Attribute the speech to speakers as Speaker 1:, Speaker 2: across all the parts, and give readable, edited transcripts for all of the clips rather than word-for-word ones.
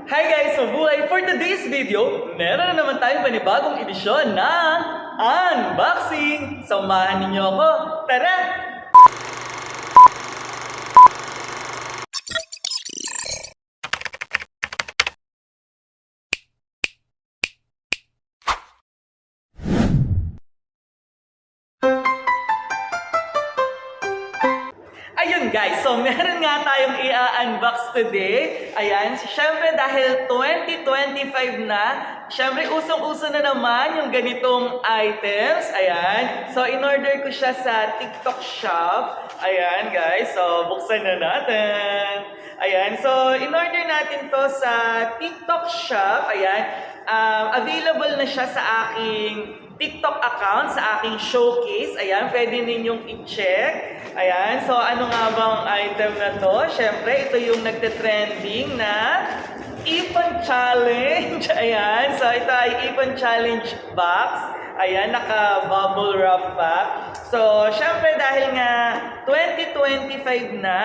Speaker 1: Hi guys! Mabuhay! For today's video, meron na naman tayong panibagong edisyon ng unboxing! Samahan ninyo ako! Tara! Ayun guys, so meron nga tayong i-unbox today. Ayan, syempre dahil 2025 na, syempre usong-uso na naman yung ganitong items. Ayan, so in-order ko siya sa TikTok shop. Ayan guys, so buksan na natin. Ayan, so in-order natin to sa TikTok shop. Ayan, available na siya sa aking TikTok account, sa aking showcase. Ayan, pwede ninyong i-check. Ayan, so ano nga bang item na to? Siyempre, ito yung nagte-trending na Ipon Challenge. Ayan, so ito ay Ipon Challenge box. Ayan, naka-bubble wrap pa. So, siyempre dahil nga 2025 na,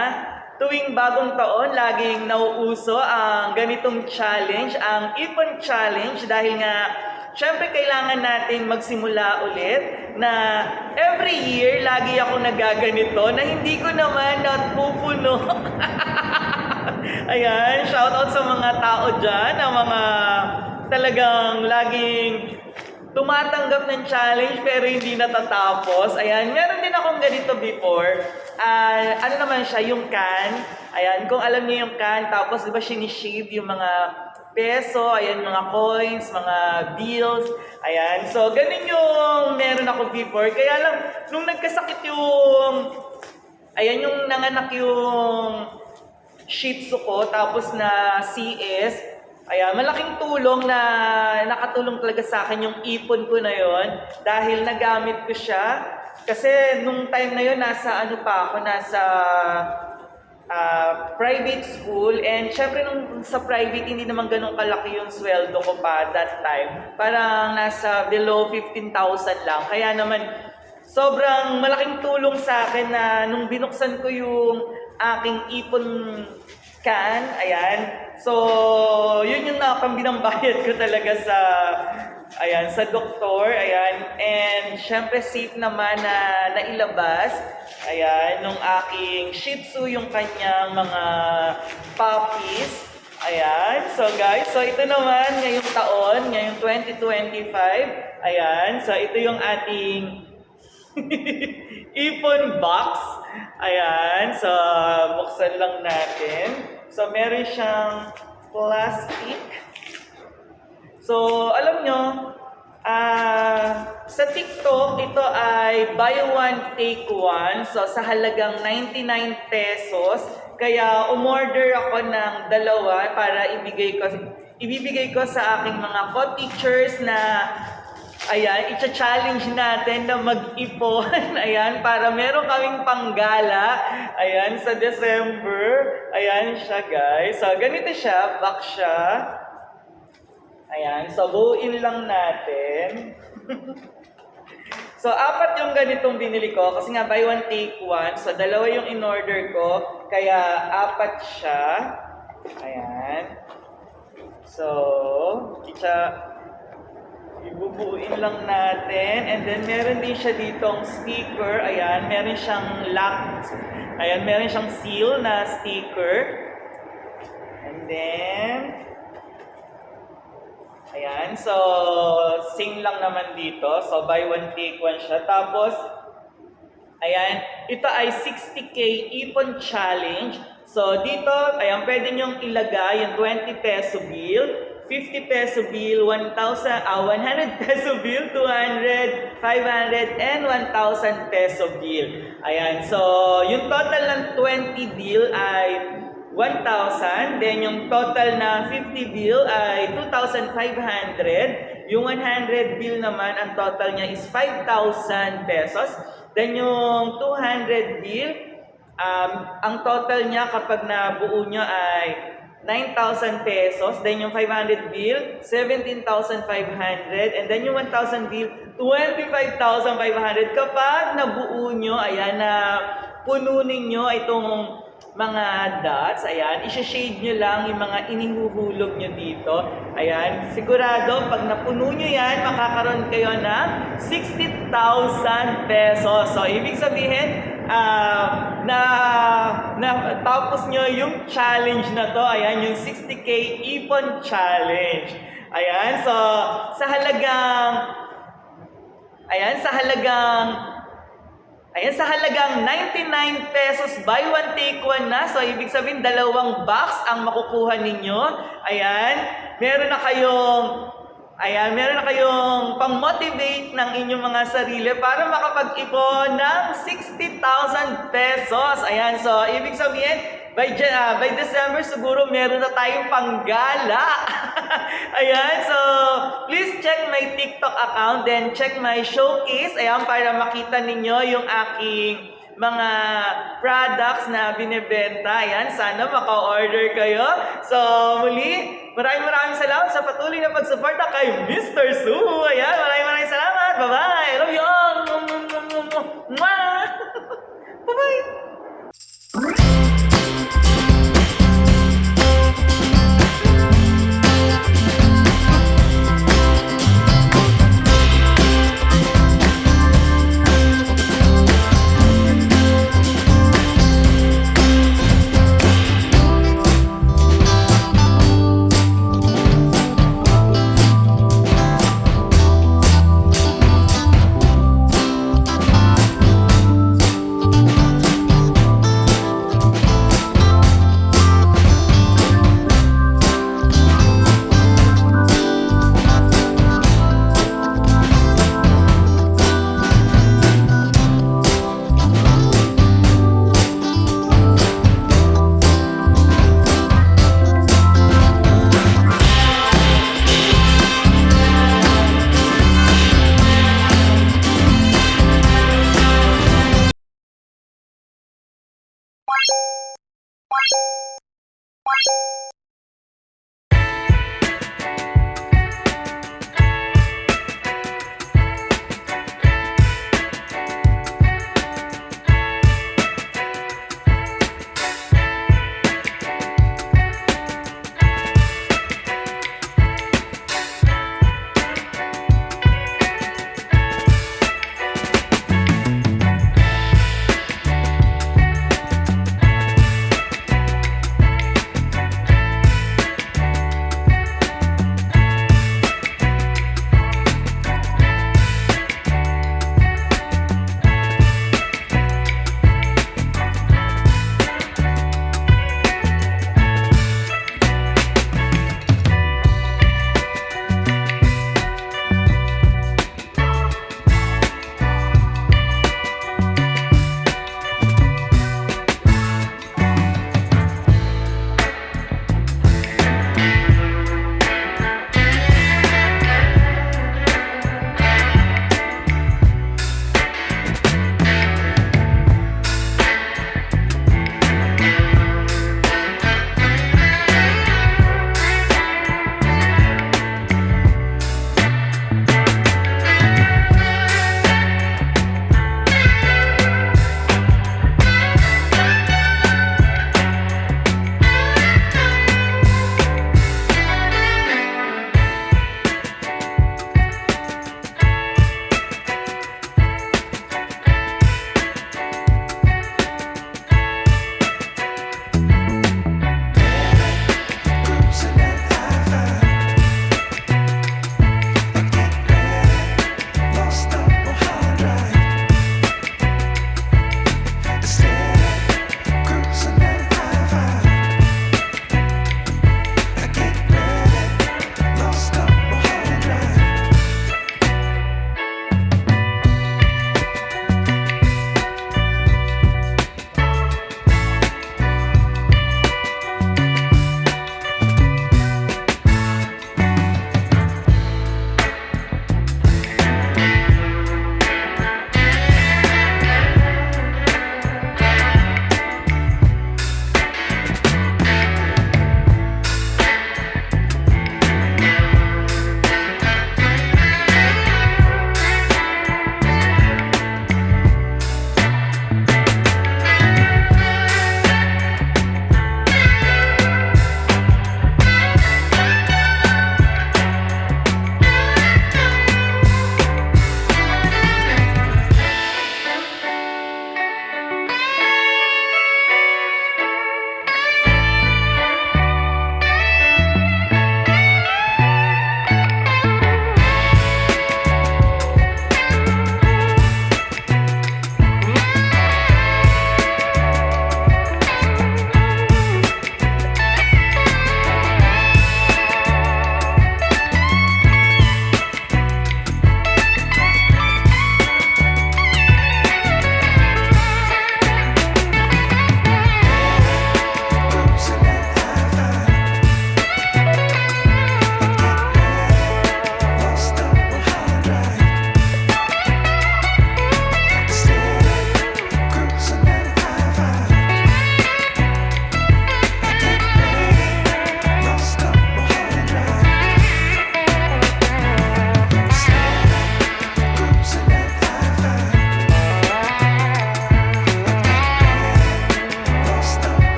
Speaker 1: tuwing bagong taon, laging nauuso ang ganitong challenge, ang Ipon Challenge, dahil nga siyempre, kailangan natin magsimula ulit na every year, lagi ako nagaganito na hindi ko naman napupuno. Ayan, shoutout sa mga tao dyan, ang mga talagang laging tumatanggap ng challenge pero hindi natatapos. Ayan, meron din akong ganito before. Ano naman siya, yung can. Ayan, kung alam niyo yung can, tapos diba sinishade yung mga peso, ayan, mga coins, mga bills, ayan. So, ganun yung meron ako before. Kaya lang, nung nagkasakit yung, ayan, yung nanganak yung Shih Tzu ko, tapos na CS, ayan, malaking tulong na nakatulong talaga sa akin yung ipon ko na yon dahil nagamit ko siya. Kasi nung time na yon nasa ano pa ako, nasa private school, and syempre nung sa private hindi naman ganun kalaki yung sweldo ko pa that time. Parang nasa below 15,000 lang. Kaya naman sobrang malaking tulong sa akin na nung binuksan ko yung aking ipon can, ayan. So, yun yung nakapambinambayad ko talaga sa ayan, sa doktor, ayan. And syempre safe naman na nailabas. Ayan, nung aking Shih Tzu, yung kanyang mga puppies. Ayan, so guys, so ito naman ngayong taon, ngayong 2025. Ayan, so ito yung ating ipon box. Ayan, so buksan lang natin. So meron siyang plastic. So, alam nyo, sa TikTok, ito ay buy one, take one. So, sa halagang 99 pesos. Kaya, umorder ako ng dalawa para ibibigay ko sa aking mga co-teachers na, ayan, i-challenge natin na mag-ipon. Ayan, para meron kaming panggala. Ayan, sa December. Ayan siya, guys. So, ganito siya, box siya. Ayan, so buuin lang natin. So, 4 yung ganitong binili ko kasi nga buy one, take one. So, 2 yung in-order ko, kaya 4 siya. Ayan. So, ibubuin lang natin. And then, meron din siya ditong sticker. Ayan, meron siyang lock. Ayan, meron siyang seal na sticker. And then, ayan, so same lang naman dito. So buy one, take one siya. Tapos, ayan, ito ay 60K Ipon Challenge. So dito, ayan, pwede nyong ilagay yung 20 peso bill, 50 peso bill, 100 peso bill, 200, 500, and 1,000 peso bill. Ayan, so yung total ng 20 bill ay 1,000, then yung total na 50 bill ay 2,500. Yung 100 bill naman, ang total niya is 5,000 pesos. Then yung 200 bill, ang total niya kapag nabuo niya ay 9,000 pesos. Then yung 500 bill, 17,500. And then yung 1,000 bill, 25,500. Kapag nabuo nyo, ayan, na puno ninyo itong mga dots. Ayan, i-shade nyo lang yung mga inihuhulog nyo dito. Ayan, sigurado pag napuno nyo yan, makakaroon kayo ng 60,000 pesos. So, ibig sabihin, tapos nyo yung challenge na to. Ayan, yung 60K Ipon Challenge. Ayan, so, sa halagang 99 pesos, buy one take one na. So, ibig sabihin, 2 box ang makukuha ninyo. Ayan, meron na kayong pang-motivate ng inyong mga sarili para makapag-ipon ng 60,000 pesos. Ayan, so, ibig sabihin, by December, siguro meron na tayong panggala. Ayan, so, please check my TikTok account, then check my showcase. Ayan, para makita ninyo yung aking mga products na binebenta. Ayan, sana maka-order kayo. So, muli, maraming salamat sa patuloy na pagsuporta kay Mr. Su. Ayan, maraming salamat. Bye-bye. Love you all.